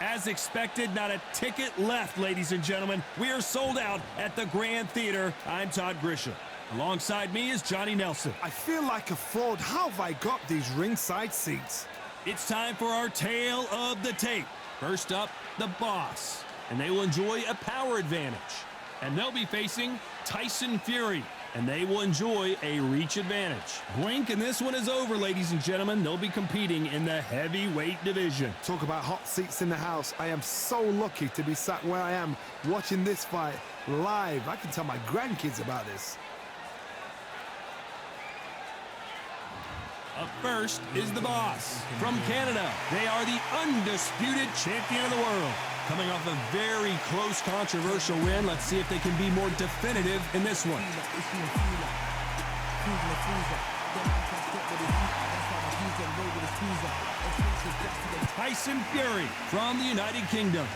As expected, not a ticket left, ladies and gentlemen. We are sold out at the Grand Theater. I'm Todd Grisham. Alongside me is Johnny Nelson. I feel like a fraud. How have I got these ringside seats? It's time for our tale of the tape. First up, the Boss. And they will enjoy a power advantage. And they'll be facing Tyson Fury. And they will enjoy a reach advantage. Blink and this one is over, ladies and gentlemen. They'll be competing in the heavyweight division. Talk about hot seats in the house. I am so lucky to be sat where I am watching this fight live. I can tell my grandkids about this. Up first is the Boss from Canada. They are the undisputed champion of the world. Coming off a very close, controversial win. Let's see if they can be more definitive in this one. Tyson Fury from the United Kingdom.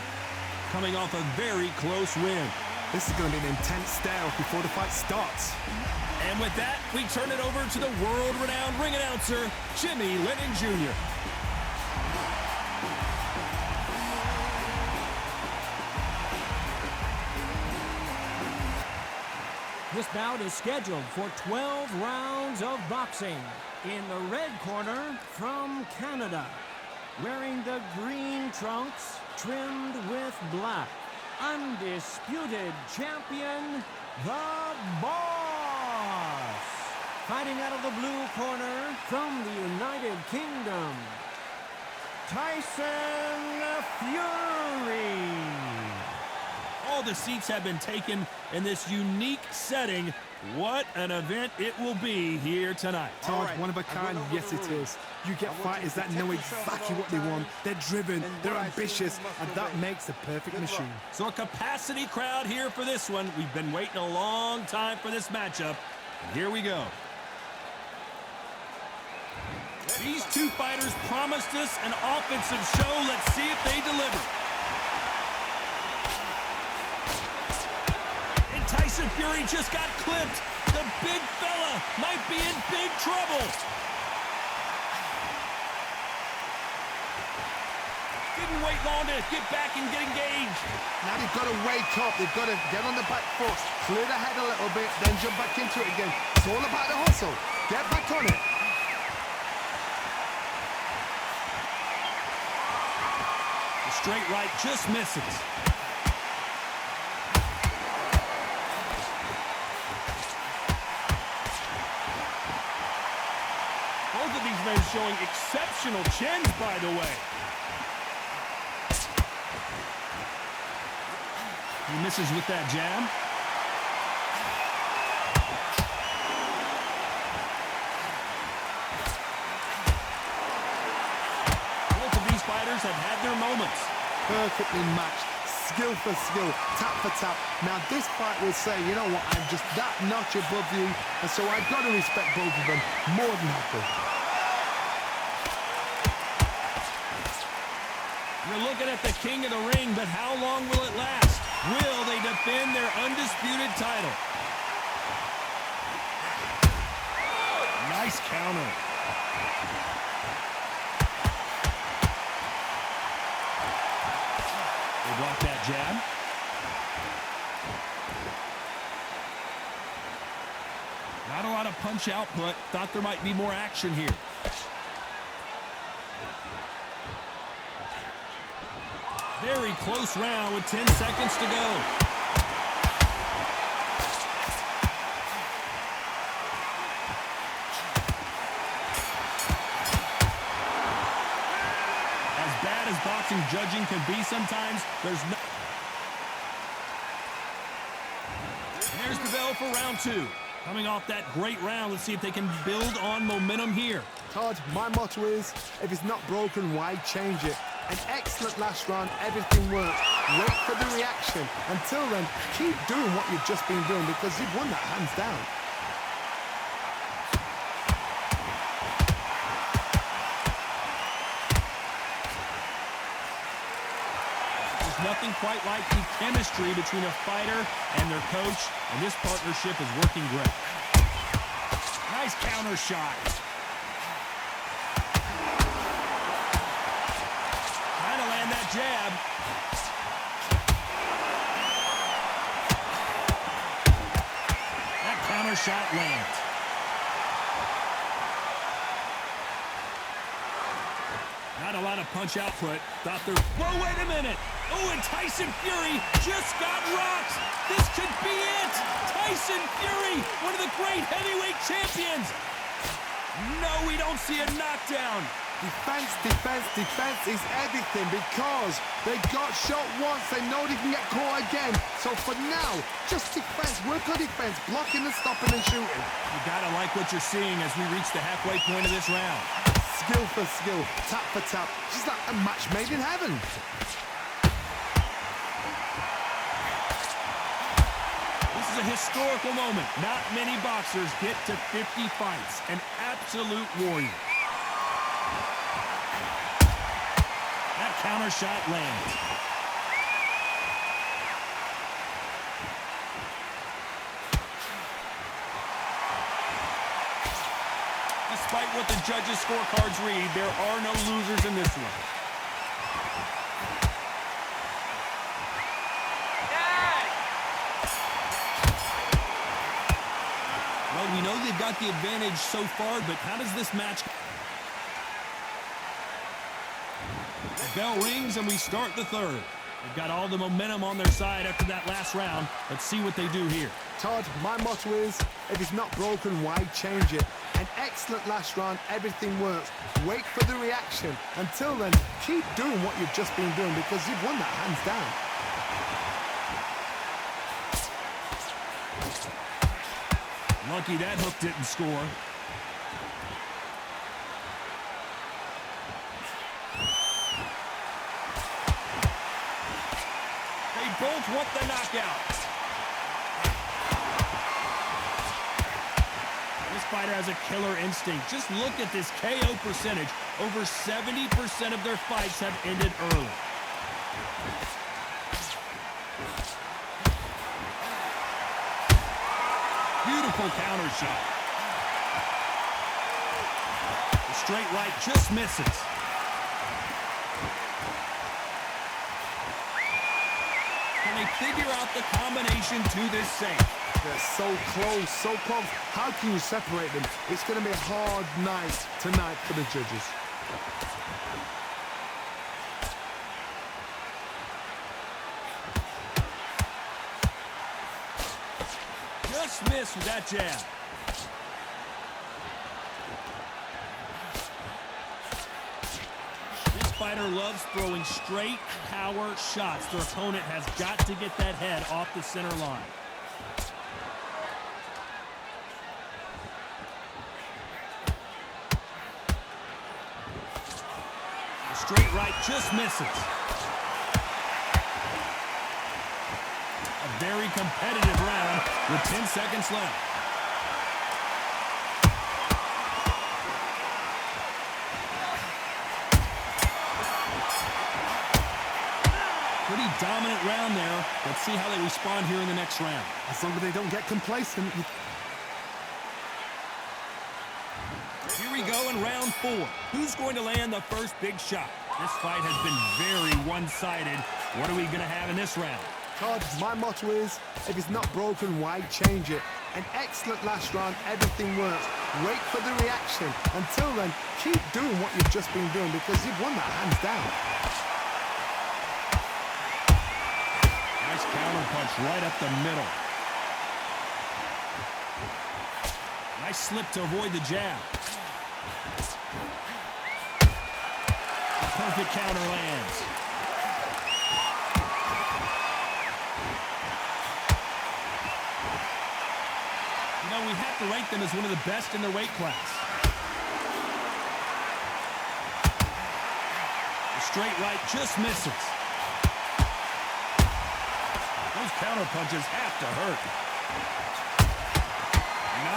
Coming off a very close win. This is going to be an intense stare-off before the fight starts. And with that, we turn it over to the world-renowned ring announcer, Jimmy Lennon Jr. This bout is scheduled for 12 rounds of boxing. In the red corner, from Canada, wearing the green trunks trimmed with black, undisputed champion, the Boss. Fighting out of the blue corner, from the United Kingdom, Tyson Fury. All the seats have been taken in this unique setting. What an event it will be here tonight. Todd, one of a kind, yes it is. You get fighters that know exactly what they want. They're driven, they're ambitious, and that makes a perfect machine. So a capacity crowd here for this one. We've been waiting a long time for this matchup. And here we go. These two fighters promised us an offensive show. Let's see if they deliver. Tyson Fury just got clipped. The big fella might be in big trouble. Didn't wait long to get back and get engaged. Now they've got to wake up. They've got to get on the back foot, clear the head a little bit, then jump back into it again. It's all about the hustle. Get back on it. The straight right just misses. Both of these men showing exceptional chins, by the way. He misses with that jab. Both of these fighters have had their moments. Perfectly matched, skill for skill, tap for tap. Now this fight will say, you know what, I'm just that notch above you, and so I've got to respect both of them more than happy. You're looking at the king of the ring, but how long will it last? Will they defend their undisputed title? Nice counter. They block that jab. Not a lot of punch output. Thought there might be more action here. Very close round with 10 seconds to go. As bad as boxing judging can be sometimes, there's no... And there's the bell for round two. Coming off that great round, let's see if they can build on momentum here. Todd, my motto is, if it's not broken, why change it? An excellent last round, everything worked. Wait for the reaction. Until then, keep doing what you've just been doing because you've won that hands down. There's nothing quite like the chemistry between a fighter and their coach, and this partnership is working great. Nice counter shot. jab. That counter shot lands. Not a lot of punch output. Thought they're... Whoa, wait a minute. Oh, and Tyson Fury just got rocked. This could be it. Tyson Fury, one of the great heavyweight champions. No, we don't see a knockdown. Defense, defense, defense is everything because they got shot once. They know they can get caught again. So for now, just defense, work on defense, blocking and stopping and shooting. You gotta like what you're seeing as we reach the halfway point of this round. Skill for skill, tap for tap. Just like a match made in heaven. This is a historical moment. Not many boxers get to 50 fights. An absolute warrior. That counter shot lands. Despite what the judges' scorecards read, there are no losers in this one. Well, we know they've got the advantage so far, but how does this match... The bell rings and we start the third. They've got all the momentum on their side after that last round. Let's see what they do here. Todd, my motto is, if it's not broken, why change it? An excellent last round, everything works. Wait for the reaction. Until then, keep doing what you've just been doing because you've won that hands down. Lucky that hook didn't score. They both want the knockout. This fighter has a killer instinct. Just look at this KO percentage. Over 70% of their fights have ended early. Beautiful counter shot. The straight right just misses. Can they figure out the combination to this safe? They're so close, so close. How can you separate them? It's going to be a hard night tonight for the judges. Just missed with that jab. This fighter loves throwing straight power shots. Their opponent has got to get that head off the center line. The straight right just misses. A very competitive round with 10 seconds left. Pretty dominant round there. Let's see how they respond here in the next round. As long as they don't get complacent. Here we go in round 4. Who's going to land the first big shot? This fight has been very one-sided. What are we going to have in this round? Todd, my motto is, if it's not broken, why change it? An excellent last round, everything works. Wait for the reaction. Until then, keep doing what you've just been doing because you've won that hands down. Nice counter punch right up the middle. Nice slip to avoid the jab. The perfect counter lands. You know, we have to rank them as one of the best in their weight class. The straight right just misses. Those counter punches have to hurt.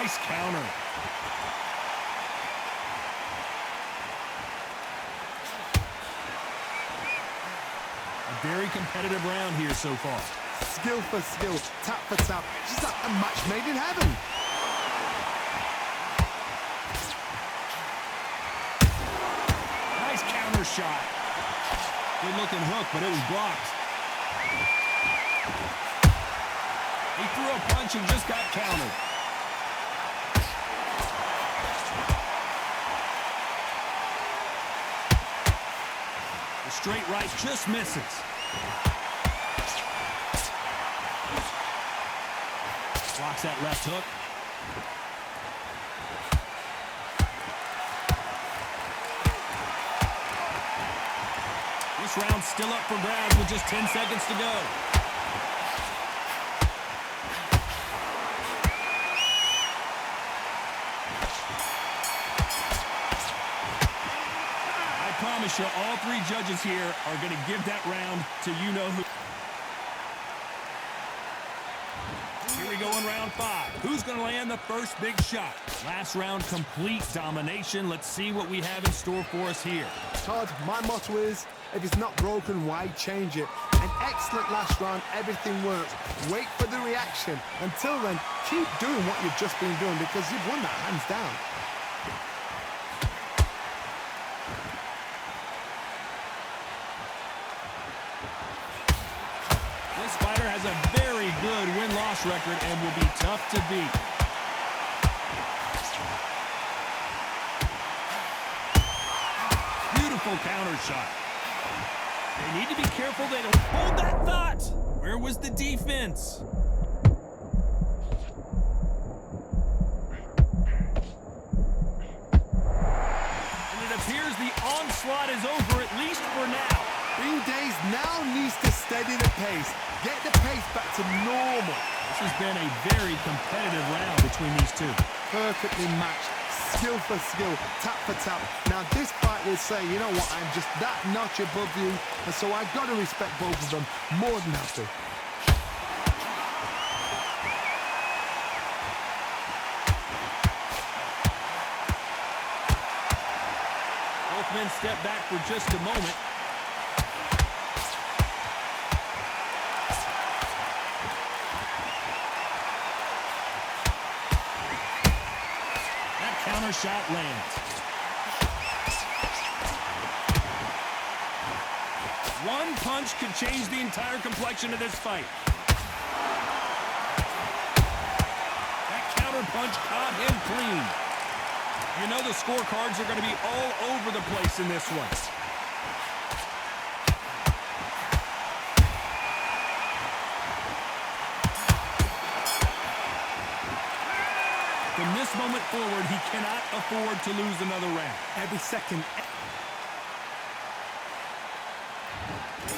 Nice counter. A very competitive round here so far. Skill for skill, tap for tap. Just like a match made in heaven. Nice counter shot. Good-looking hook, but it was blocked. He threw a punch and just got countered. The straight right just misses. Blocks that left hook. This round's still up for grabs with just 10 seconds to go. I promise you, all three judges here are going to give that round to you-know-who. Here we go in round 5. Who's going to land the first big shot? Last round, complete domination. Let's see what we have in store for us here. Todd, my motto is, if it's not broken, why change it? An excellent last round, everything works. Wait for the reaction. Until then, keep doing what you've just been doing because you've won that hands down. This fighter has a very good win-loss record and will be tough to beat. Beautiful counter shot. They need to be careful they don't hold that thought. Where was the defense? And it appears the onslaught is over, at least for now. Green Days now needs to steady the pace. Get the pace back to normal. This has been a very competitive round between these two. Perfectly matched. Skill for skill, tap for tap. Now this fight will say, you know what, I'm just that notch above you, and so I've got to respect both of them more than happy. Both men step back for just a moment. Counter shot lands. One punch could change the entire complexion of this fight. That counter punch caught him clean. You know the scorecards are going to be all over the place in this one. From this moment forward, he cannot afford to lose another round. Every second.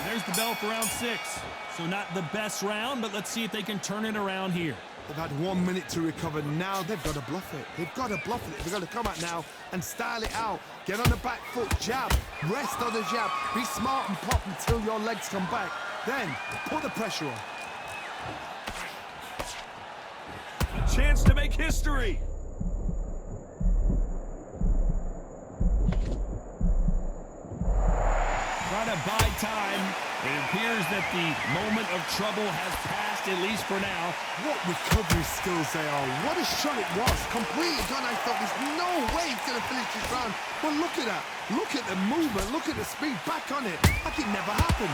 There's the bell for round 6. So not the best round, but let's see if they can turn it around here. They've had 1 minute to recover. Now they've got to bluff it. They've got to bluff it. They've got to come out now and style it out. Get on the back foot, jab. Rest on the jab. Be smart and pop until your legs come back. Then put the pressure on. A chance to make history. Trying to buy time. It appears that the moment of trouble has passed, at least for now. What recovery skills they are. What a shot it was. Completely gone. I thought there's no way he's going to finish this round. But look at that. Look at the movement. Look at the speed. Back on it. Like it never happened.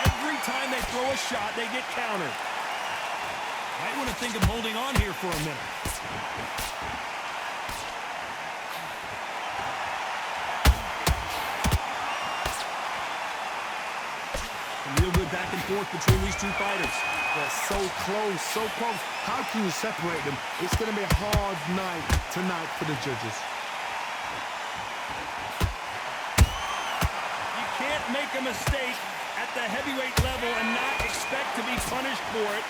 Every time they throw a shot, they get countered. Might want to think of holding on here for a minute. Real good back and forth between these two fighters. They're so close, so close. How can you separate them? It's going to be a hard night tonight for the judges. You can't make a mistake at the heavyweight level and not expect to be punished for it.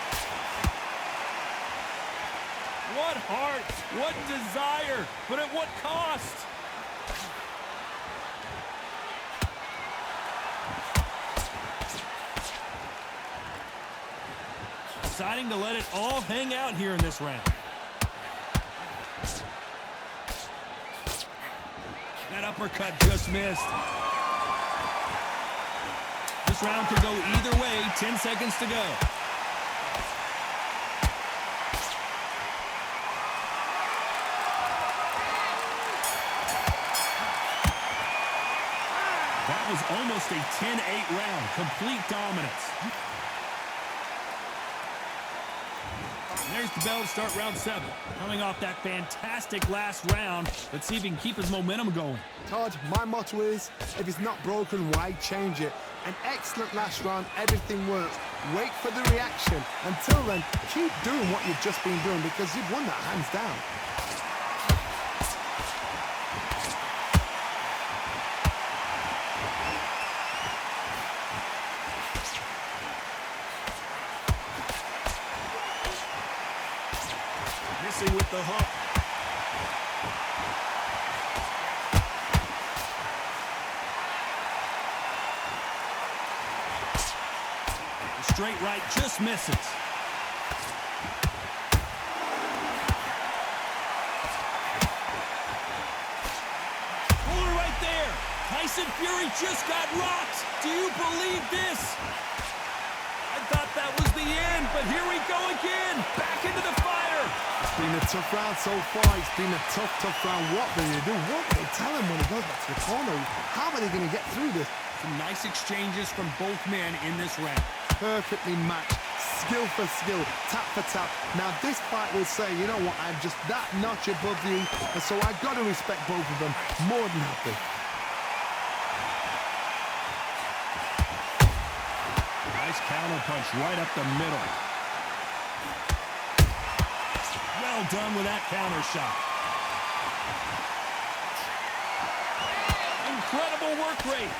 What heart, what desire, but at what cost? Deciding to let it all hang out here in this round. That uppercut just missed. This round could go either way. 10 seconds to go. That was almost a 10-8 round. Complete dominance. And there's the bell to start round 7. Coming off that fantastic last round, let's see if he can keep his momentum going. Todd, my motto is, if it's not broken, why change it? An excellent last round, everything works. Wait for the reaction. Until then, keep doing what you've just been doing because you've won that hands down. Missing with the hook. Straight right just misses. Puller right there. Tyson Fury just got rocked. Do you believe this? I thought that was the end, but here we go again. Back into the fire. It's been a tough round so far. It's been a tough round. What do they do? What do they tell him when he goes back to the corner? How are they going to get through this? Some nice exchanges from both men in this round. Perfectly matched, skill for skill, tap for tap. Now this fight will say, you know what, I'm just that notch above you, and so I've got to respect both of them more than happy. Nice counter punch right up the middle. Well done with that counter shot. Incredible work rate.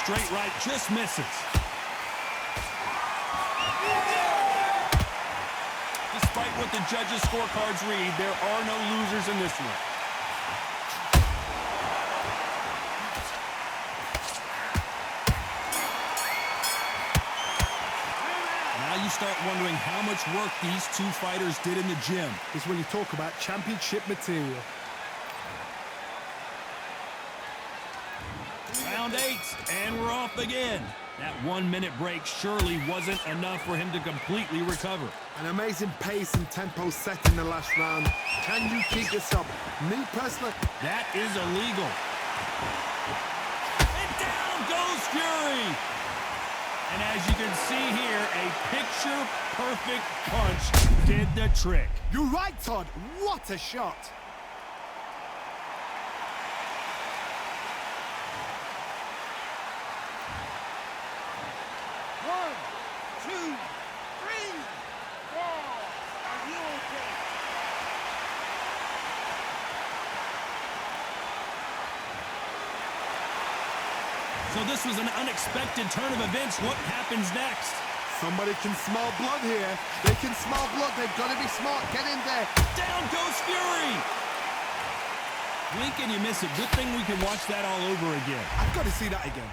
Straight right just misses. Despite what the judges' scorecards read, there are no losers in this one. Now you start wondering how much work these two fighters did in the gym. It's when you talk about championship material. Round 8, and we're off again. That 1-minute break surely wasn't enough for him to completely recover. An amazing pace and tempo set in the last round. Can you keep this up? Me personally, that is illegal. And down goes Fury. And as you can see here, a picture-perfect punch did the trick. you're right, Todd. What a shot. So this was an unexpected turn of events. What happens next? Somebody can smell blood here. They can smell blood. They've got to be smart. Get in there. Down goes Fury. Blink and you miss it. Good thing we can watch that all over again. I've got to see that again.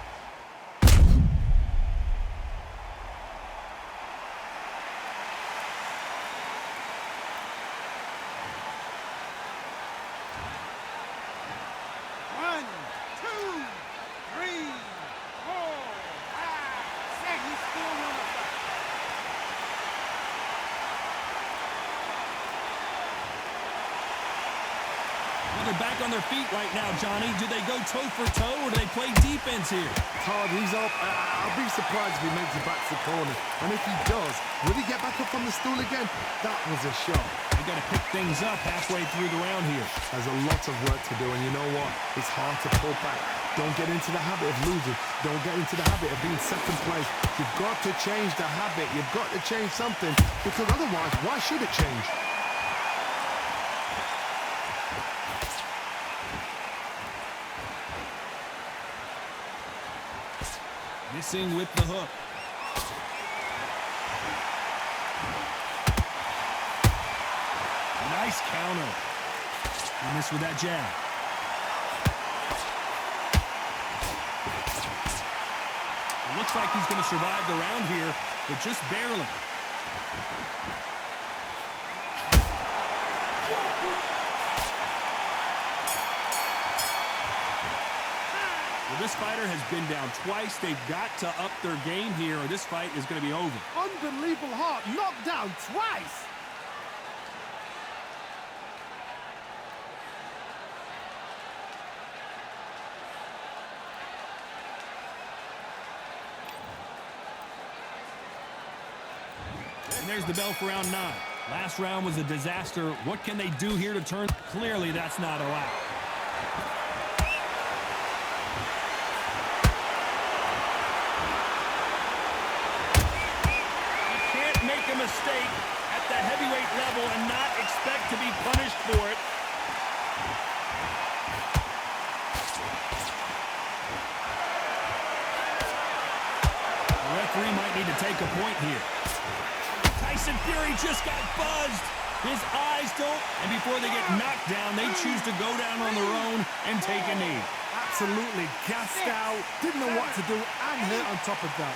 They're back on their feet right now, Johnny. Do they go toe-for-toe, or do they play defense here? Todd, he's up. I'll be surprised if he makes it back to the corner. And if he does, will he get back up on the stool again? That was a shot. They got to pick things up halfway through the round here. There's a lot of work to do, and you know what? It's hard to pull back. Don't get into the habit of losing. Don't get into the habit of being second place. You've got to change the habit. You've got to change something, because otherwise, why should it change? Missing with the hook. Nice counter. He missed with that jab. It looks like he's going to survive the round here, but just barely. Well, this fighter has been down twice. They've got to up their game here, or this fight is going to be over. Unbelievable heart, knocked down twice. there's the bell for round 9. Last round was a disaster. What can they do here to turn? Clearly, that's not allowed. You can't make a mistake at the heavyweight level and not expect to be punished for it. The referee might need to take a point here. Tyson Fury just got buzzed. His eyes don't, and before they get knocked down, they choose to go down on their own and take a knee. Absolutely gassed out, didn't know what to do, and hurt on top of that.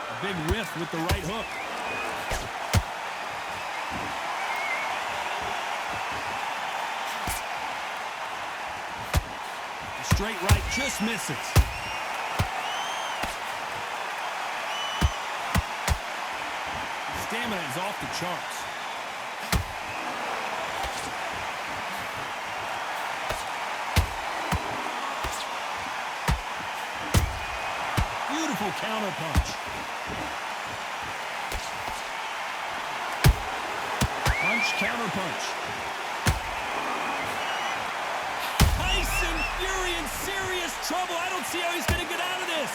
A big whiff with the right hook. Straight right just misses. Stamina is off the charts. Beautiful counter punch. Punch, counter punch. Tyson Fury in serious trouble. I don't see how he's going to get out of this.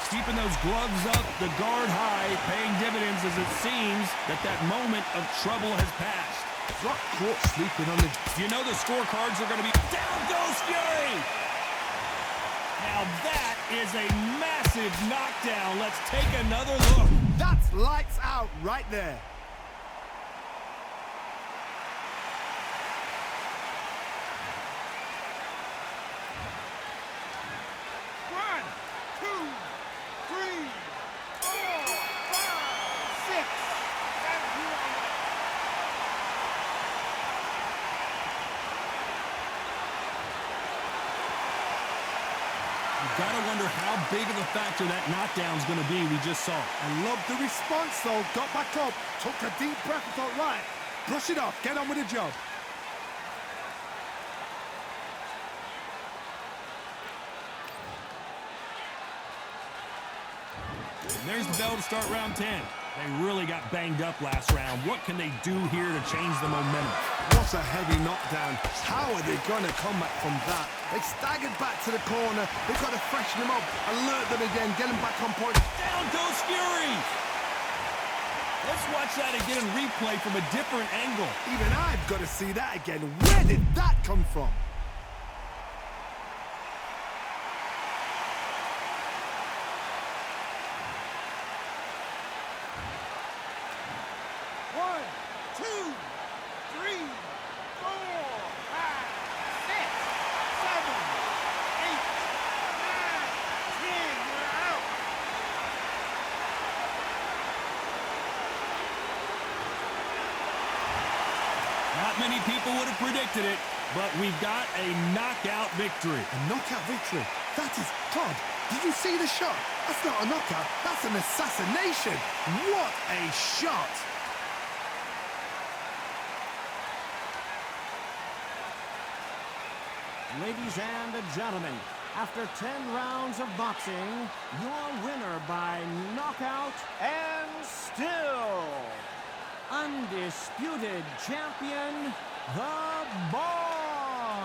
Keeping those gloves up, the guard high, paying dividends as it seems that moment of trouble has passed. Got caught sleeping on the... You know the scorecards are going to be... Down goes Fury! Now that is a massive knockdown. Let's take another look. That's lights out right there. Gotta wonder how big of a factor that knockdown's gonna be we just saw. I love the response though, got back up, took a deep breath and thought, right, brush it off, get on with the job. And there's the bell to start round 10. They really got banged up last round. What can they do here to change the momentum? What a heavy knockdown. How are they going to come back from that? They staggered back to the corner. They've got to freshen them up, alert them again, get them back on point. Down goes Fury! Let's watch that again and replay from a different angle. Even I've got to see that again. Where did that come from? Not many people would have predicted it, but we've got a knockout victory. A knockout victory? That is... Todd, did you see the shot? That's not a knockout, that's an assassination. What a shot! Ladies and gentlemen, after 10 rounds of boxing, your winner by knockout and still undisputed champion, the Boss.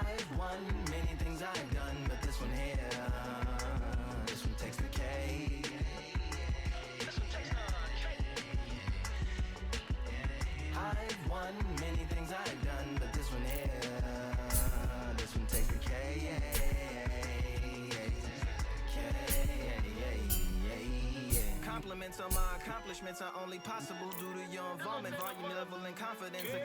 I've won many things I've done, but this one here, this one takes the cake. This one takes the cake. I've won many things I've done, but this one here, this one takes the cake. Compliments on my accomplishments are only possible due to your involvement, volume, level, and confidence. The